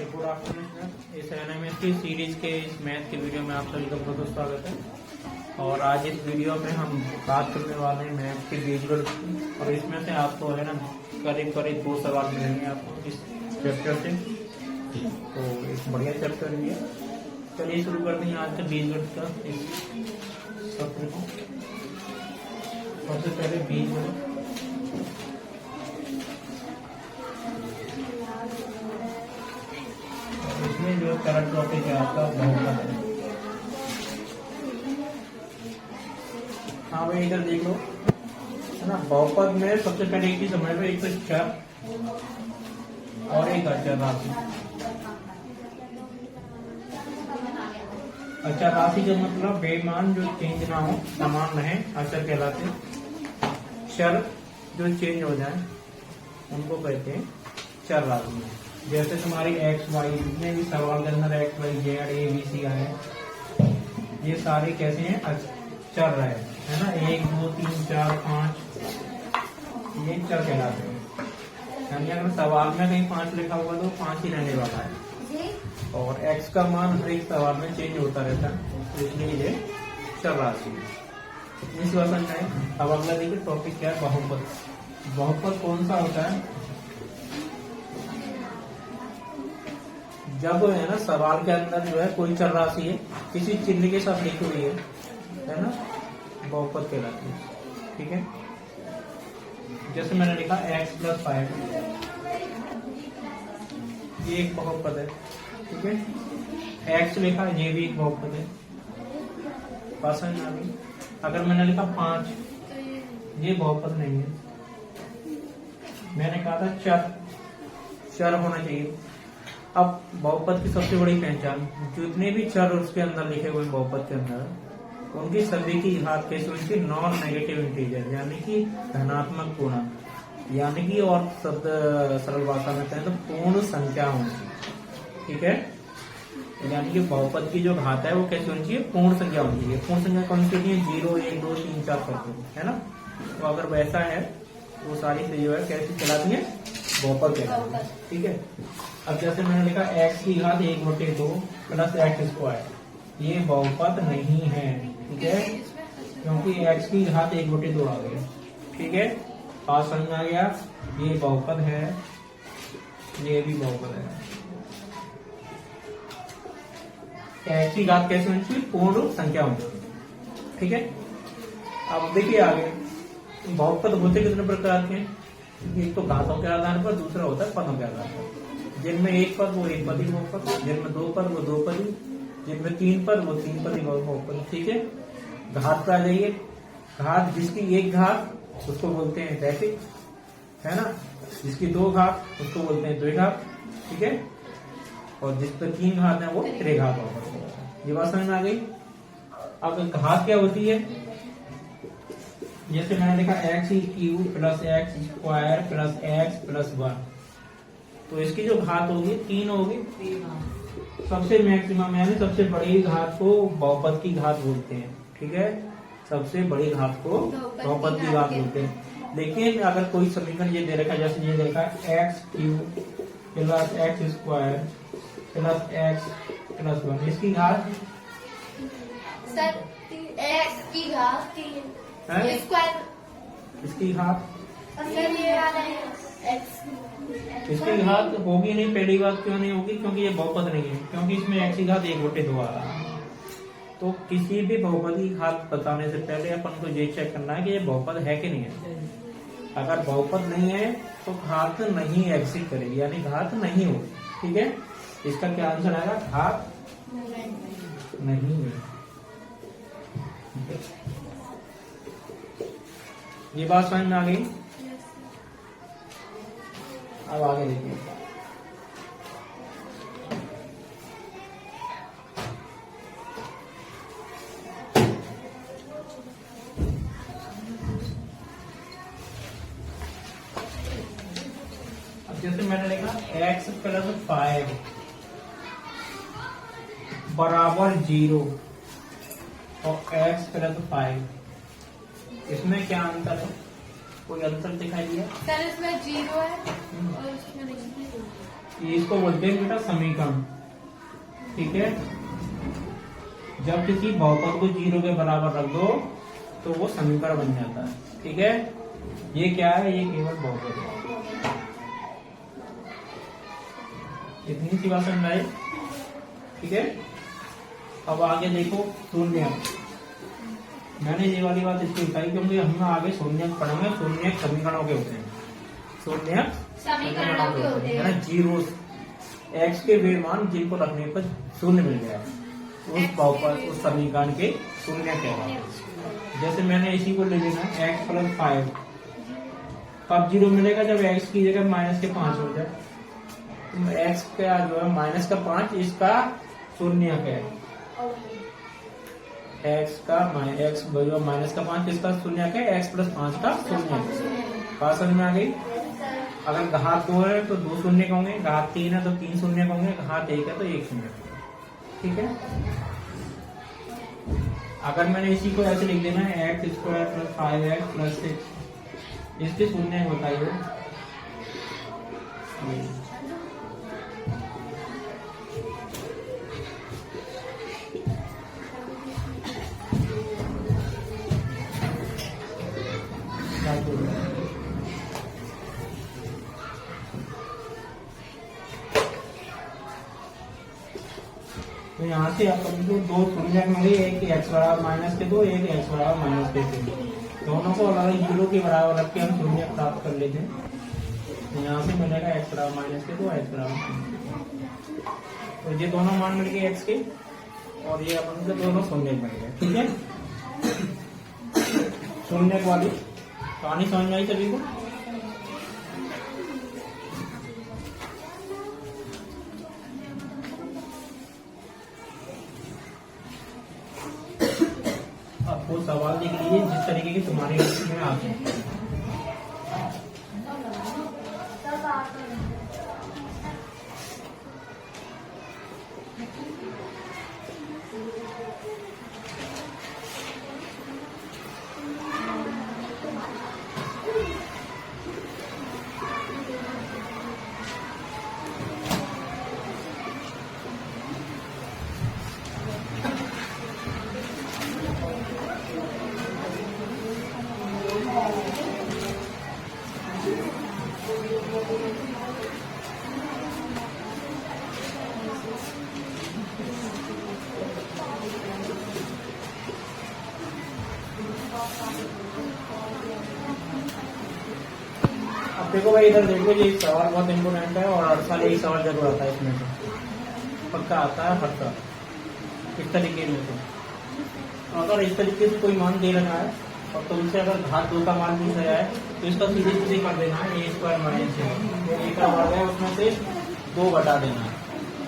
Good afternoon sir. इस NMS की series के इस मैथ के वीडियो में आप सभी का बहुत स्वागत है। और आज इस वीडियो में हम बात करने वाले हैं मैथ के बीजगणित की, और इसमें से आपको है ना करीब करीब 2 सवाल मिलेंगे आपको इस चैप्टर से। तो एक बढ़िया चैप्टर भी है। चलिए शुरू करते हैं आज का बीजगणित का इस सत्र को। सबसे पहले बीजगणित, इसमें जो करंट टॉपिक है आपका बहुपद है। हाँ भाई इधर देख लो है ना। बहुपद में सबसे पहले एक चीज समझ लो, एक तो चर और एक अचर राशि। अचर राशि का मतलब बेमान जो चेंज ना हो, समान रहे, अचर कहलाते। चर जो चेंज हो जाए उनको कहते हैं चर राशि। जैसे तुम्हारी एक्स वाई, जितने भी सवाल के अंदर X Y Z A B C आए, ये सारे कैसे हैं? चर रहे है ना। 1 2 3 4 5 ये चर कहलाते हैं। यानी अगर सवाल में कहीं 5 लिखा हुआ तो 5 ही रहने वाला है। और एक्स का मान हर एक सवाल में चेंज होता रहता है, तो इसलिए ये चर राशि है। इस वर्षन में अब अगला देखिए टॉपिक क्या है? बहुपद। बहुपद कौन सा होता है? जब है ना सवाल के अंदर जो है कोई चर राशि है किसी चिन्ह के साथ लिखी हुई है ना, बहुपद कहलाती है। ठीक है, जैसे मैंने लिखा x + 5, ये एक बहुपद है। ठीक है, x लिखा, ये भी एक बहुपद है। पसंद आ गई। अगर मैंने लिखा 5, ये बहुपद नहीं है। मैंने कहा था चर होना चाहिए। अब बहुपद की सबसे बड़ी पहचान, जितने भी चर उसके अंदर लिखे हुए बहुपद के अंदर, उनकी सभी की घात कैसे होती? नॉन नेगेटिव इंटीजर, यानी कि धनात्मक पूर्णांक, यानी कि और शब्द सरल भाषा में कहें तो पूर्ण संख्या होनी। ठीक है, यानी कि बहुपद की जो घात है वो कैसे होनी चाहिए? पूर्ण संख्या होनी चाहिए। पूर्ण संख्या कौन सी होती है? 0 1 2 3 4 करके, है ना। तो अगर वैसा है वो सारी से जो है कैसी कहलाती है? बहुपद कहलाती है। ठीक है, अब जैसे मैंने लिखा x की घात 1/2 + x², ये बहुपद नहीं है। ठीक है, क्योंकि x की घात 1/2 आ गई। ठीक है, बात समझ में आ गया? ये बहुपद है, ये भी बहुपद है। x की घात कैसे होनी चाहिए? पूर्ण संख्या होनी चाहिए। ठीक है, अब देखिए आगे बहुपद होते कितने प्रकार के हैं? एक तो घातों के आधार पर, दूसरा होता है पदों के आधार पर। जिनमें एक पद वो एक पदी बहुपद, जिनमें 2 पद वो 2 पदी, जिनमें 3 पद वो 3 पदी बहुपद। ठीक है, घात पर आ जाइए। घात जिसकी एक घात उसको बोलते हैं रैखिक, है ना। जिसकी 2 घात उसको बोलते हैं द्विघात। ठीक है, और जिस पर 3 घात है वो त्रिघात बहुपद। ये बात समझ में आ गई। अब घात क्या होती है? जैसे मैंने लिखा x³ + x² + x + 1, तो इसकी जो घात होगी 3 होगी। सबसे मैक्सिमम यानी सबसे बड़ी घात को बहुपद की घात बोलते हैं। ठीक है, सबसे बड़ी घात को बहुपद की घात बोलते हैं। लेकिन अगर कोई समीकरण ये दे रखा है, जैसे ये दे रखा है x³ + x² + x + 1, इसकी घात सर x की घात 3 स्क्वायर, इसकी घात सर ये आ रहा है x, इसकी घात होगी नहीं। पहली बात क्यों नहीं होगी? क्योंकि ये बहुपद नहीं है, क्योंकि इसमें x की घात 1/2 आ रहा है। तो किसी भी बहुपद की घात बताने से पहले अपन को ये चेक करना है कि ये बहुपद है कि नहीं है। अगर बहुपद नहीं है तो घात नहीं एग्जिस्ट करेगी, यानी घात नहीं होगी। ठीक है, इसका क्या आंसर आएगा? घात नहीं है। ये बात समझ में आ गई। अब आगे देखिए, अब जैसे मैंने लिखा x + 5 = 0 और x + 5, इसमें क्या अंतर है? कोई अंतर दिखाई दिया? सर इसमें 0 है और इसमें नहीं है। इसको बोलते हैं बेटा समीकरण। ठीक है, जब किसी बहुपद को 0 के बराबर रख दो तो वो समीकरण बन जाता है। ठीक है, ये क्या है, ये केवल बहुपद है। इतनी सी बात समझ आई। ठीक है, अब आगे देखो शून्य। मैंने ये वाली बात इसलिए बताई क्योंकि हम आगे शून्य पढ़ेंगे। शून्य समीकरणों के होते हैं, शून्य समीकरणों के होते हैं। जीरो एक्स के वे मान जिनको रखने पर शून्य मिल गया, उस बहुपद उस समीकरण के शून्य कहलाते हैं। जैसे मैंने इसी को ले लेना x + 5, कब 0 मिलेगा, जब x की जगह -5 हो जाए। तो x का जो है -5 इसका शून्य है, x का -5 इसका शून्य है, x + 5 का शून्य। बात समझ में आ गई। अगर घात 2 है तो 2 शून्य होंगे, घात 3 है तो 3 शून्य होंगे, घात 1 है तो 1 शून्य। ठीक है, अगर मैंने इसी को ऐसे लिख देना है x² + 5x + 6, इसके शून्य बताइए। तो यहाँ से आप कभी दो शून्य मिले, एक x बराबर -2, एक x बराबर -3, दोनों को अलग अलग 0 के बराबर रख के हम शून्य प्राप्त कर लेते हैं। तो यहाँ से मिलेगा x बराबर -2, x बराबर 3। तो ये दोनों मान मिल गए x के, और ये अपन के दोनों शून्य मिल गए। ठीक है, शून्य वाली कहानी समझ में आई सभी को। आपको सवाल देख लीजिए जिस तरीके की तुम्हारे में आते हैं। अब देखो भाई, इधर देखो, ये सवाल बहुत इम्पोर्टेंट है और हर साल यही सवाल जरूर आता है इसमें से, पक्का आता है हर साल इस तरीके में। तो अगर इस तरीके से कोई मान दे रखा है और तुमसे अगर घात 2 का मान पूछ रहा है तो इसका सीधे सीधे कर देना है a² - जो a का वर्ग है उसमें से 2 घटा देना है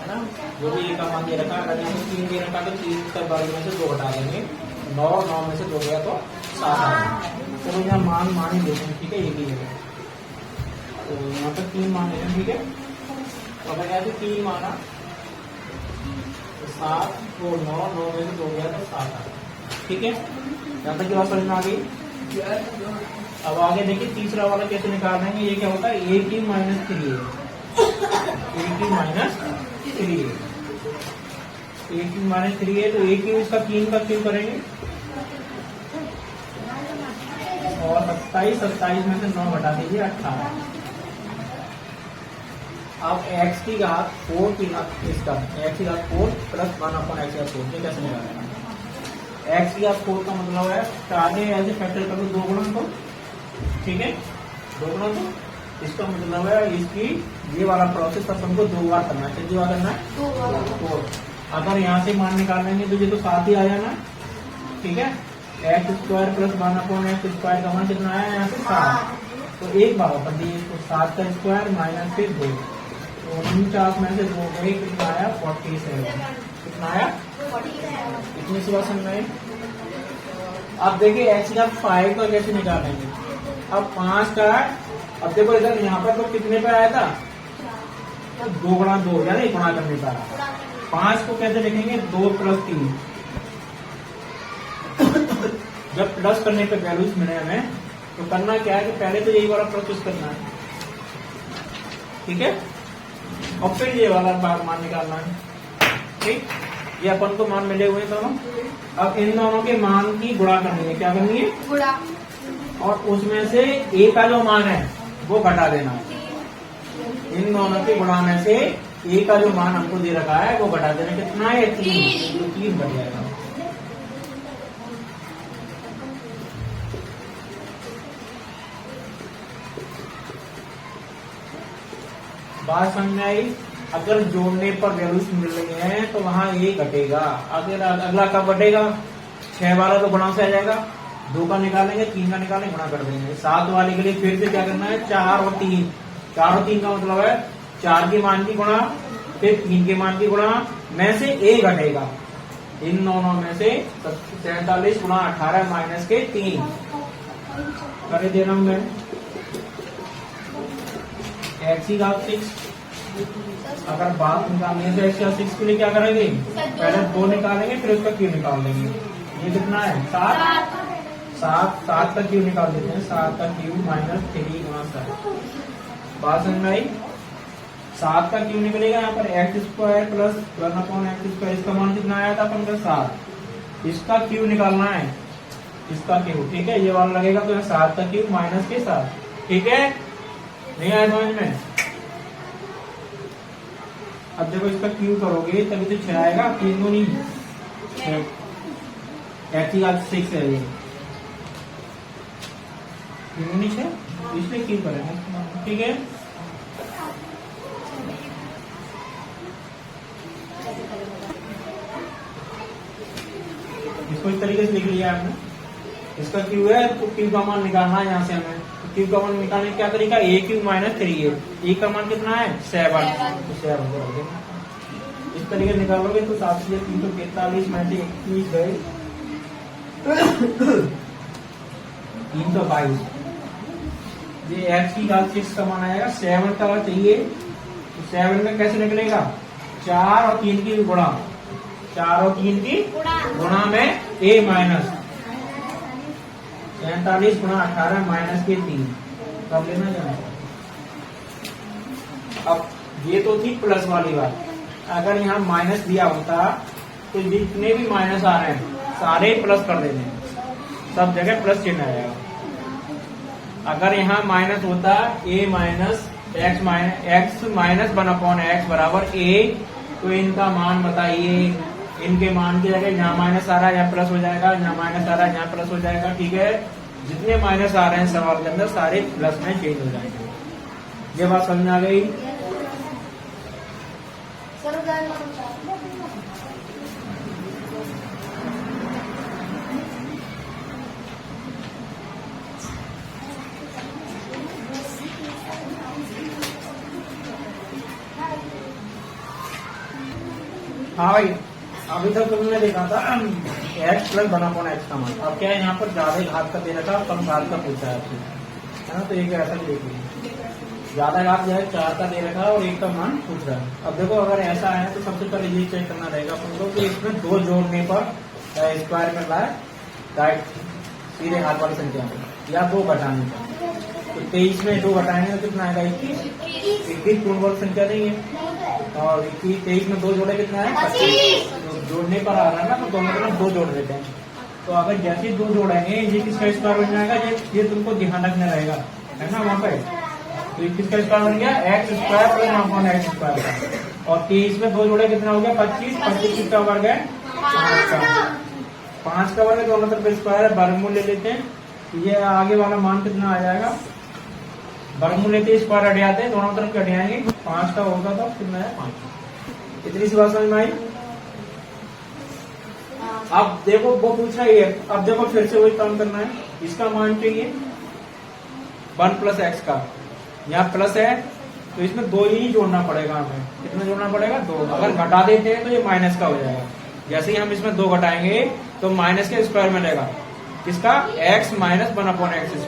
ना। जो भी a का मान दे रखा है, अगर इसमें 3 दे रखा है तो 3 का वर्ग में से 2 घटा देंगे, 9 में से 2 गया तो 7 आएगा। तो यहाँ मान ही देते हैं। ठीक है, एक ही जगह तो यहाँ पर 3 मान लेते हैं। ठीक है, तो अगर यहाँ से 3 माना तो 7 को 9 में से 2 गया तो 7 आएगा। ठीक है, यहाँ तक की बात समझ में आ गई। अब आगे देखिए तीसरा वाला कैसे निकाल रहे हैं। ये क्या होता है, a की -3 है, a की -3 है, तो a की उसका 3 का क्यों करेंगे, और 27 में से 9 घटा दीजिए 18। अब x की घात 4 की घात इसका x की घात 4 + 1/x का 4, ये कैसे निकालेगा। x की घात 4 का मतलब है आगे ऐसे फैक्टर कर दो 2 गुणा तो। ठीक है, 2 गुणा तो इसका मतलब है इसकी ये वाला प्रोसेस अब हमको 2 बार करना है। कितनी बार करना है, 2। अगर यहाँ से मान निकालेंगे तो ये तो 7 ही आ जाना। ठीक है, x² + 1/x² का मान कितना आया यहाँ से 7। तो एक बार अपन दिए तो 7 का स्क्वायर माइनस फिर 2, तो 49 में से 2 गए, कितना आया 47। कितना आया, इतनी सी बात समझ में। अब देखिए x का 5 का कैसे निकालेंगे। अब 5 का, अब देखो इधर यहाँ पर तो कितने पे आया था, तो 2 गुणा 2 यानी गुणा करने का। 5 को कैसे लिखेंगे, 2 + 3। जब प्लस करने पे वैल्यूज मिले हमें तो करना क्या है कि पहले तो यही वाला प्रोसेस करना है। ठीक है, और फिर ये वाला मान निकालना है। ठीक, ये अपन को मान मिले हुए दोनों। अब इन दोनों के मान की गुणा करनी है। क्या करनी है? गुणा। और उसमें से ए का जो मान है वो घटा देना है। इन दोनों के गुणा में से ए का जो मान हमको दे रखा है वो घटा देना। कितना है? 3। तो 3 घट जाएगा। बात समझ में आई? अगर जोड़ने पर वैल्यूज मिल रही है तो वहां ए घटेगा। अगर अगला कब घटेगा? 6 वाला तो गुणा से आ जाएगा, 2 का निकालेंगे, 3 का निकालेंगे, गुणा कर देंगे। 7 वाले के लिए फिर से क्या करना है? 4 और 3। 4 और 3 का मतलब है 4 के मान की गुणा, फिर 3 के मान की गुणा में से ए घटेगा। इन दोनों में से 47 गुणा 18 माइनस के 3 करे दे रहा हूं मैं। एक्स की घात 6। अगर बात निकालनी है तो एक्स का 6 के लिए क्या करेंगे? पहले 2 निकालेंगे, फिर उसका क्यू निकाल देंगे। ये कितना है? 7। 7 का क्यू निकाल देते हैं। 7 का क्यू माइनस 3 गुणा 7। बात समझ में आई? 7 का क्यू निकलेगा यहाँ पर एक्स स्क्वायर प्लस 1/x²। इसका मान कितना आया था अपन का? 7। इसका क्यू निकालना है, इसका क्यू। ठीक है, ये वाला लगेगा तो 7 का क्यू माइनस के 7। ठीक है, नहीं आया समझ में? अब देखो इसका क्यू करोगे तभी तो 6 आएगा। 3 नहीं, एक्स की घात 6 है ये। 3 नहीं 6, इसलिए क्यू करेंगे। ठीक है, इसको इस तरीके से लिख लिया आपने। इसका क्यू है तो क्यू का मान निकालना है यहाँ से हमें। तो क्यू का मान निकालने का क्या तरीका? ए क्यू माइनस 3a। ए का मान कितना है? 7। तो 7 कर देंगे। इस तरीके से निकालोगे तो 7 से 343 में से 21 गए 322। ये एक्स की घात 6 का मान आएगा। 7 का चाहिए तो 7 का कैसे निकलेगा? 4 और 3 की गुणा, 4 और 3 की गुणा में ए माइनस 47 गुणा 18 माइनस के 3 कब लेना जाना। अब ये तो थी प्लस वाली बात। अगर यहाँ माइनस दिया होता तो जितने भी माइनस आ रहे हैं सारे प्लस कर देने, सब जगह प्लस चिन्ह आएगा। अगर यहाँ माइनस होता ए माइनस एक्स माइनस 1/x बराबर ए, तो इनका मान बताइए। इनके मान की जगह यहाँ माइनस आ रहा है, यहाँ प्लस हो जाएगा, यहाँ माइनस आ रहा है, यहाँ प्लस हो जाएगा। ठीक है, जितने माइनस आ रहे हैं सवाल के अंदर सारे प्लस में चेंज हो जाएंगे। ये बात समझ में आ गई? हाँ भाई, अभी तक तुमने देखा था x प्लस 1/x का मान। अब क्या है, यहाँ पर ज्यादा घात का दे रखा, कम घात का पूछा है आपसे, है ना? तो एक ऐसा भी देख लीजिए, ज्यादा घात जो है 4 का दे रखा और 1 का मान पूछ रहा है। अब देखो अगर ऐसा है तो सबसे पहले ये चेक करना रहेगा अपन को कि इसमें 2 जोड़ने पर स्क्वायर में लाए राइट सीधे हाथ वाली संख्या में, या 2 घटाने पर। तो 23 में 2 घटाएंगे तो कितना आएगा? 21 पूर्ण वर्ग संख्या नहीं है। और 23 में 2 जोड़े कितना है? 25। तो जोड़ने पर आ रहा है ना, तो दोनों तरफ 2 जोड़ देते हैं। तो अगर जैसे 2 जोड़ेंगे ये किसका स्क्वायर बन जाएगा? ये तुमको ध्यान रखना रहेगा, है ना? वहाँ पे तो किसका स्क्वायर बन गया? x² plus 1/x²। और 23 में 2 जोड़े कितना हो गया? 25। 25 किसका वर्ग है? 5 का वर्ग। दोनों तरफ स्क्वायर है, वर्गमूल ले लेते हैं। ये आगे वाला मान कितना आ जाएगा? वर्गमूल लेते स्क्वायर हट जाते हैं, दोनों तरफ कट जाएंगे। 5 का होगा तो कितना है? 5। इतनी सी बात समझ में आई? अब देखो वो पूछ रहा है, अब देखो फिर से वही काम करना है। इसका मान चाहिए 1 प्लस एक्स का, यहाँ प्लस है तो इसमें 2 ही जोड़ना पड़ेगा हमें। कितना जोड़ना पड़ेगा? 2। अगर घटा देते हैं तो ये माइनस का हो जाएगा। जैसे ही हम इसमें 2 घटाएंगे तो माइनस के स्क्वायर मिलेगा। किसका? x माइनस 1/x²,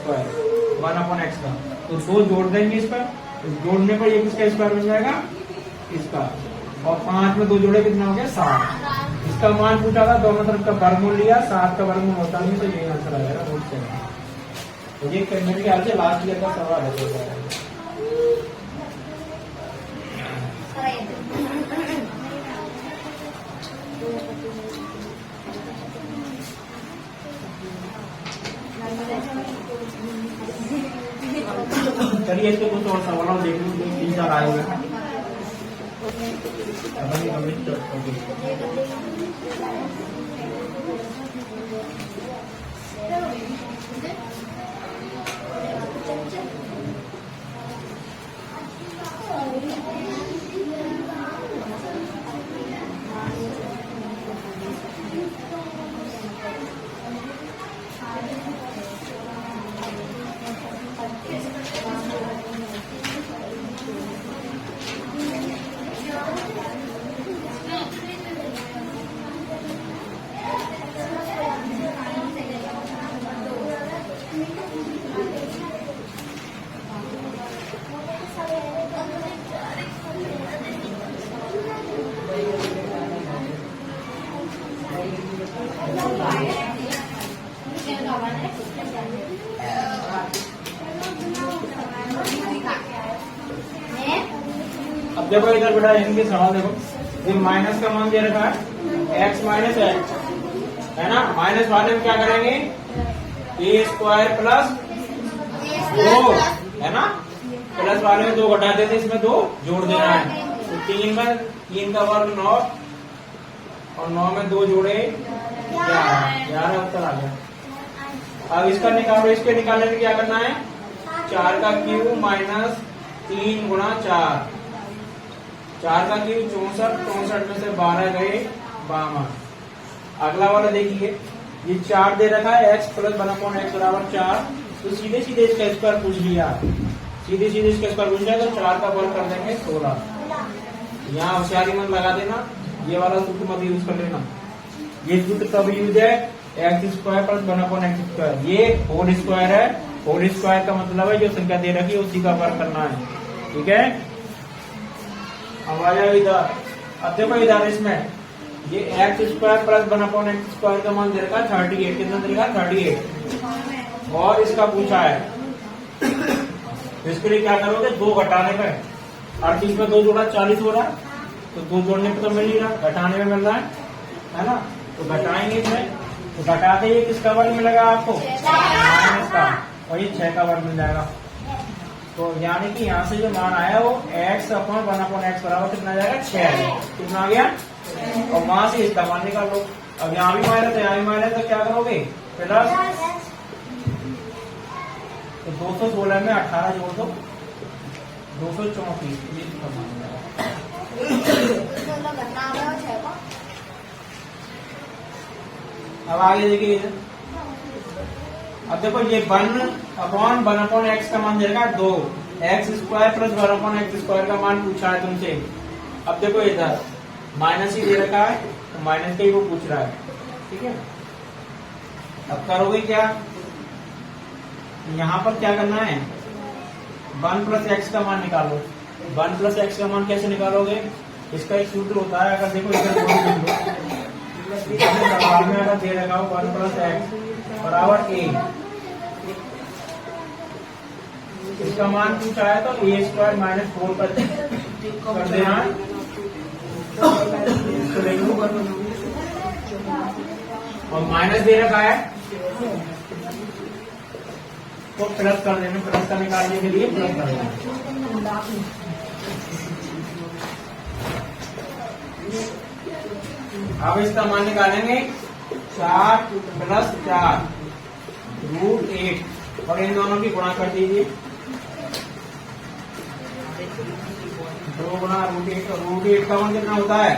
1/x का। तो 2 जोड़ देंगे इस पर, तो जोड़ने पर ये किसका स्क्वायर बन जाएगा? इसका। और 5 में 2 जोड़े कितना हो गया? 7। इसका मान पूछा था, दोनों तरफ का वर्गमूल लिया, 7 का वर्गमूल होता नहीं, तो यही आंसर आ जाएगा। बहुत सही। तो ये मेरे ख्याल से लास्ट ईयर का सवाल है। जीएस के कुछ और सवालों देख लो, 3-4 आए हुए हैं। अब देखो इधर बेटा इनके सवाल देखो, ये माइनस का मान दे रखा है x माइनस एच, है ना। माइनस वाले में क्या करेंगे, ए स्क्वायर प्लस 2, है ना। प्लस वाले में 2 घटा देते, इसमें 2 जोड़ देना है। तो 3 का वर्ग 9 और 9 में 2 जोड़े 11 उत्तर आ गया। अब इसका निकालो, इसके निकालने में क्या करना है, 4 का क्यूब माइनस 3 गुणा 4, 4 का क्यूब 64, 64 में से 12 गए 52। अगला वाला देखिए, ये 4 दे रखा है, x प्लस 1/x बराबर 4, तो सीधे सीधे इसका स्क्वायर पूछ लिया, सीधे सीधे इसका स्क्वायर पूछ लिया, तो 4 का वर्ग कर देंगे 16। यहाँ होशियारी मन लगा देना, ये वाला सूत्र मत यूज कर लेना। ये सूत्र कब यूज है, x square plus 1/x square, ये होल स्क्वायर है। होल स्क्वायर का मतलब है जो संख्या दे रखी है उसी का वर्ग करना है, ठीक है। अब आ जाओ इधर, अब देखो इधर इसमें ये x square plus 1/x square का मान दे रखा है 38, कितना दे रखा है 38, और इसका पूछा है। तो इसके लिए क्या करोगे, 2 घटाने पे 38 में 2 जोड़ा 40 हो रहा है, तो 2 जोड़ने पे तो मिल ही रहा, घटाने में मिल रहा है ना। तो घटाएंगे इसमें, तो घटाते ही किसका वर्ग मिलेगा आपको, माइनस का, और ये 6 का वर्ग मिल जाएगा। तो यानी कि यहाँ से जो मान आया वो x अपॉन 1/x बराबर कितना आ जाएगा, 6, कितना आ गया। और वहां से इसका मान निकालो। अब यहाँ भी माइनस है, यहाँ भी माइनस, तो क्या करोगे, प्लस, तो 216 में 18 जोड़ दो, 234, ये इसका मान आएगा। अब आगे देखिए, अब देखो ये 1/1/x का मान दे रखा है 2, x square plus 1/x square का मान पूछा है तुमसे। अब देखो इधर माइनस ही दे रखा है, तो माइनस का ही वो पूछ रहा है, ठीक है। अब करोगे क्या, यहाँ पर क्या करना है, 1 प्लस एक्स का मान निकालो। 1 प्लस एक्स का मान कैसे निकालोगे, इसका एक सूत्र होता है, अगर देखो इधर सवाल में अगर दे रखा हो 1 प्लस एक्स बराबर a, इसका मान पूछा है तो a स्क्वायर माइनस 4 कर देना, और माइनस दे रखा है तो प्लस कर देना, प्लस का निकालने के लिए प्लस कर देना। अब इसका मान निकालेंगे 4 प्लस 4 √8, और इन दोनों की गुणा कर दीजिए, 2 गुणा √8, और √8 का मान कितना होता है,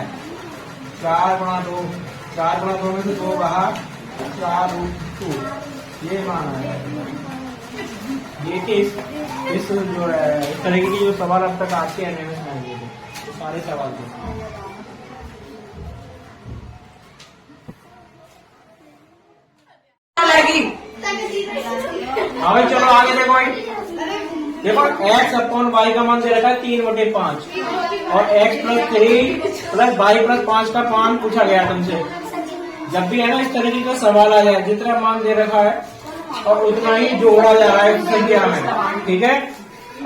4 गुणा 2, 4 गुणा 2 में से 2 बाहर, 4√2, ये मान है। ये कि इस जो है इस तरह की जो सवाल अब तक आपके एनएमएस में आए थे, सारे सवाल थे। अब चलो आगे देखो भाई, देखो x अपॉन y का मान दे रखा है 3/5, और x plus 3 plus y plus 5 का मान पूछा गया तुमसे। जब भी है ना इस तरीके का सवाल आ जाए, जितना मान दे रखा है और उतना ही जोड़ा जा रहा है संख्या में, ठीक है,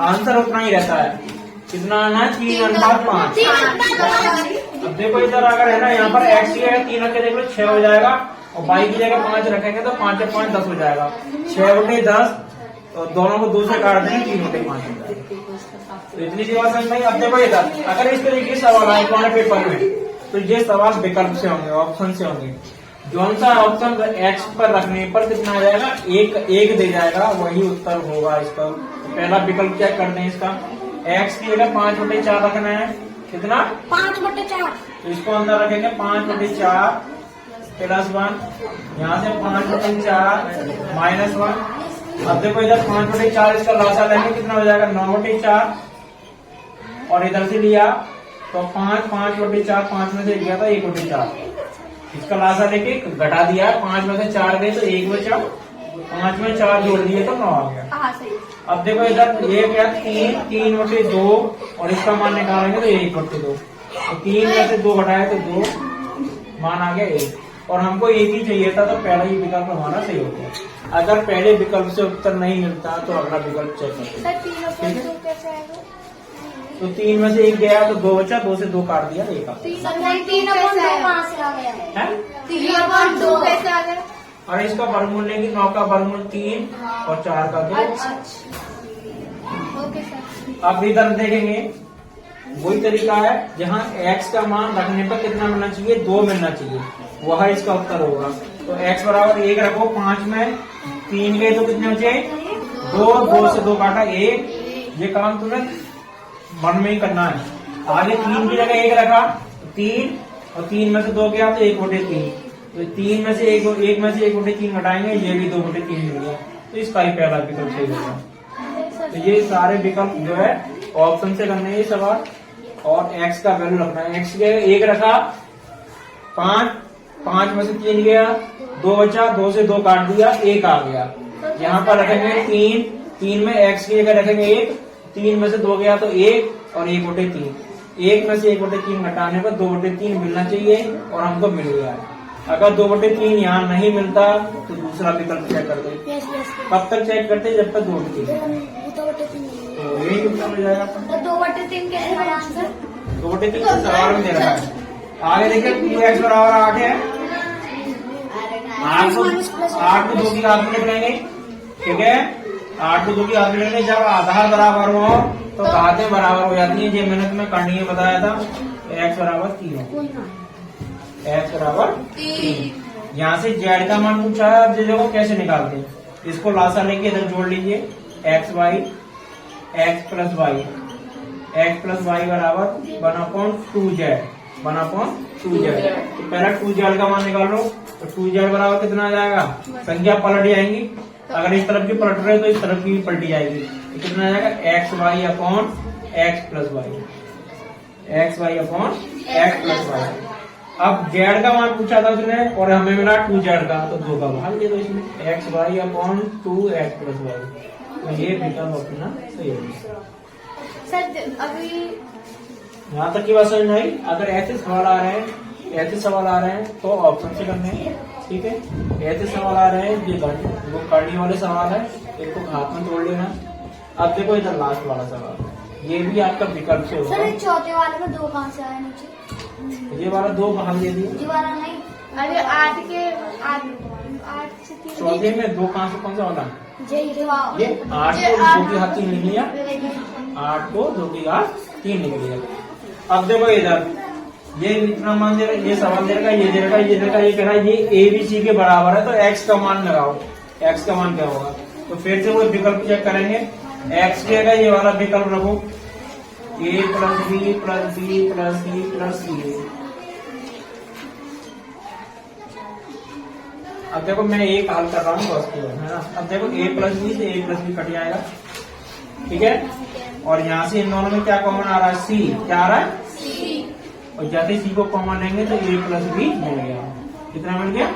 आंसर उतना ही रहता है। कितना आना है, 3/5। अब देखो इधर अगर है ना, यहाँ पर x ही है, 3 रखे देख लो 6 हो जाएगा, और y की जगह 5 रखेंगे तो 5 और 5 10 हो जाएगा, 6 × 10 तो दोनों को 2 से काट देंगे 3 बटे 5 हो जाएगा। तो इतनी सी बात समझ में आई। अब देखो इधर अगर इस तरीके से सवाल आए कौन पेपर में, तो ये सवाल विकल्प से होंगे, ऑप्शन से होंगे। जौन सा ऑप्शन एक्स पर रखने पर कितना आ जाएगा, एक दे जाएगा, वही उत्तर होगा इसका। तो पहला विकल्प चेक करते हैं इसका। एक्स की जगह 5/4 रखना है, कितना 5/4। तो इसको अंदर रखेंगे 5/4 प्लस 1, यहाँ से 5/4 माइनस 1। अब देखो इधर 5/4 इसका लासा लेंगे, कितना हो जाएगा 9/4, और इधर से लिया तो 5/4, 5 में से गया था 1/4, इसका लासा लेके घटा दिया, 5 में से 4 गए तो 1 बचा, 5 में 4 जोड़ दिए तो 9 आ गया। अब देखो इधर ये क्या 3/2 और इसका मान निकालेंगे तो 1/2, तो 3 में से 2 घटाए तो 2, मान आ गया 1, और हमको 1 ही चाहिए था, तो पहला ही विकल्प हमारा सही होता है। अगर पहले विकल्प से उत्तर नहीं मिलता तो अगला विकल्प चेक करते हैं। तो 3 में से 1 गया तो 2 बचा, 2 से 2 काट दिया 1 आ गया। और इसका वर्गमूल लेंगे, 9 का वर्गमूल 3 और 4 का 2। अब इधर देखेंगे वही तरीका है, जहाँ x का मान रखने पर कितना मिलना चाहिए, 2 मिलना चाहिए, वह इसका उत्तर होगा। तो x बराबर 1 रखो, 5 में 3 गए तो कितने बचे 2, 2 से 2 काटा 1। ये काम तुम्हें मन में ही करना है। आगे 3 की जगह 1 रखा 3, और 3 में से 2 गया तो 1/3, तो 3 में से 1 में से 1/3 घटाएंगे, ये भी 2/3 मिल गया, तो इसका ही पहला विकल्प सही होगा। तो ये सारे विकल्प जो है ऑप्शन से करने ये सवाल, और x का वैल्यू रखना है। x के 1 रखा 5 में से 3 गया, 2 बचा, 2 से 2 काट दिया 1 आ गया। यहाँ पर रखेंगे 3 में x की जगह रखेंगे 1, 3 में से 2 गया तो 1 और 1/3, 1 में से 1/3 घटाने पर 2/3 मिलना चाहिए, और हमको मिल गया है। अगर 2/3 यहाँ नहीं मिलता तो दूसरा विकल्प चेक करते। कब तक चेक करते, जब तक 2/3, तो यही उत्तर मिल जाएगा। 2/3 कैसे बना आंसर? 2/3 तो सवाल में दे रखा है। आगे देखिए 2x बराबर 8 है, 8 को 2 की घात में लिख लेंगे, ठीक है। 8 को 2 की घात में लिख लेंगे। जब आधार बराबर हो तो घातें बराबर हो जाती है, ये मैंने तुम्हें करनी है बताया था। x बराबर 3 हो, x बराबर 3। यहाँ से z का मान पूछा है, अब जो कैसे निकालते हैं, इसको लासा लेके इधर जोड़ लीजिए, x प्लस y बराबर 1/2z, 1/2z। तो पहला 2z का मान निकाल लो, तो 2z बराबर कितना आ जाएगा, संख्या पलट जाएंगी, अगर इस तरफ की पलट रहे तो इस तरफ की भी पलटी जाएगी, तो कितना आ जाएगा xy upon x plus y। अब z का मान पूछा था उसने और हमें मिला 2z का, तो 2 का भाग दे दो इसमें, xy upon 2x plus y। तो ये विकल्प अपना सही होगा। सर अभी यहाँ तक की बात समझ में आई। अगर ऐसे सवाल आ रहे हैं तो ऑप्शन से करने हैं, ठीक है। ऐसे सवाल आ रहे हैं, ये वो करने वाले सवाल है, इनको हाथ में तोड़ लेना। अब देखो इधर लास्ट वाला सवाल, ये भी आपका विकल्प से होगा। सर चौथे वाले में 2 कहाँ से आया नीचे? ये वाला 2 कहाँ दे दिए, ये वाला नहीं, अरे 8 से 3 चौथे में 2 कहाँ से, कौन सा वाला, ये 8 को 2 की घात 3 लिख लिया, 8 को 2 की घात 3 लिख लिया। अब देखो इधर ये इतना मान दे रहा है, ये सवाल दे रखा है, ये दे रखा है, ये दे रखा है, ये कह रहा है ये ABC के बराबर है, तो x का मान लगाओ, x का मान क्या होगा। तो फिर से वो विकल्प चेक करेंगे, x के का ये वाला विकल्प रखो, a plus B plus B plus C plus C. अब देखो मैं एक हल कर रहा हूँ बस है ना। अब देखो a प्लस बी से a प्लस बी कट जाएगा, ठीक है। और यहाँ से इन दोनों में क्या कॉमन आ रहा है, c, क्या आ रहा है c, और जैसे c को कॉमन लेंगे तो a प्लस बी मिल गया। कितना मिल गया,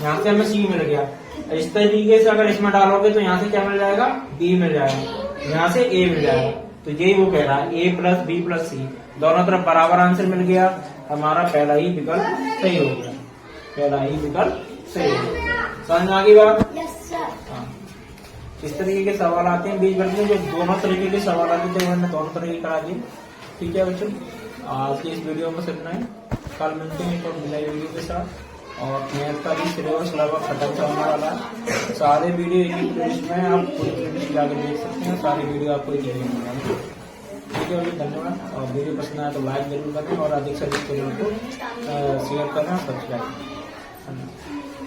यहाँ से हमें c मिल गया। इस तरीके से अगर इसमें डालोगे तो यहाँ से क्या मिल जाएगा, b मिल जाएगा, यहाँ से a मिल जाएगा। तो यही वो कह रहा है, a प्लस बी प्लस सी, दोनों तरफ बराबर आंसर मिल गया। हमारा पहला ही विकल्प सही हो गया, पहला ही विकल्प सही हो गया। समझ में आ गई बात। हाँ, इस तरीके के सवाल आते हैं बीच बीच में, जो दोनों तरीके के सवाल आते थे मैंने दोनों तरीके करा दिए। ठीक है बच्चों, आज की इस वीडियो में सिर्फ नहीं, कल मिलते हैं एक और नई वीडियो के साथ। और मैथ का भी सिलेबस लगभग खत्म से होने वाला है। सारे वीडियो एक ही प्लेलिस्ट में आप पूरी प्लेलिस्ट जाकर देख सकते हैं, सारी वीडियो आपको एक जगह मिल जाएंगे। ठीक है, धन्यवाद। और वीडियो पसंद आए तो लाइक जरूर करें और अधिक से अधिक चैनल को शेयर करें, सब्सक्राइब करें। धन्यवाद।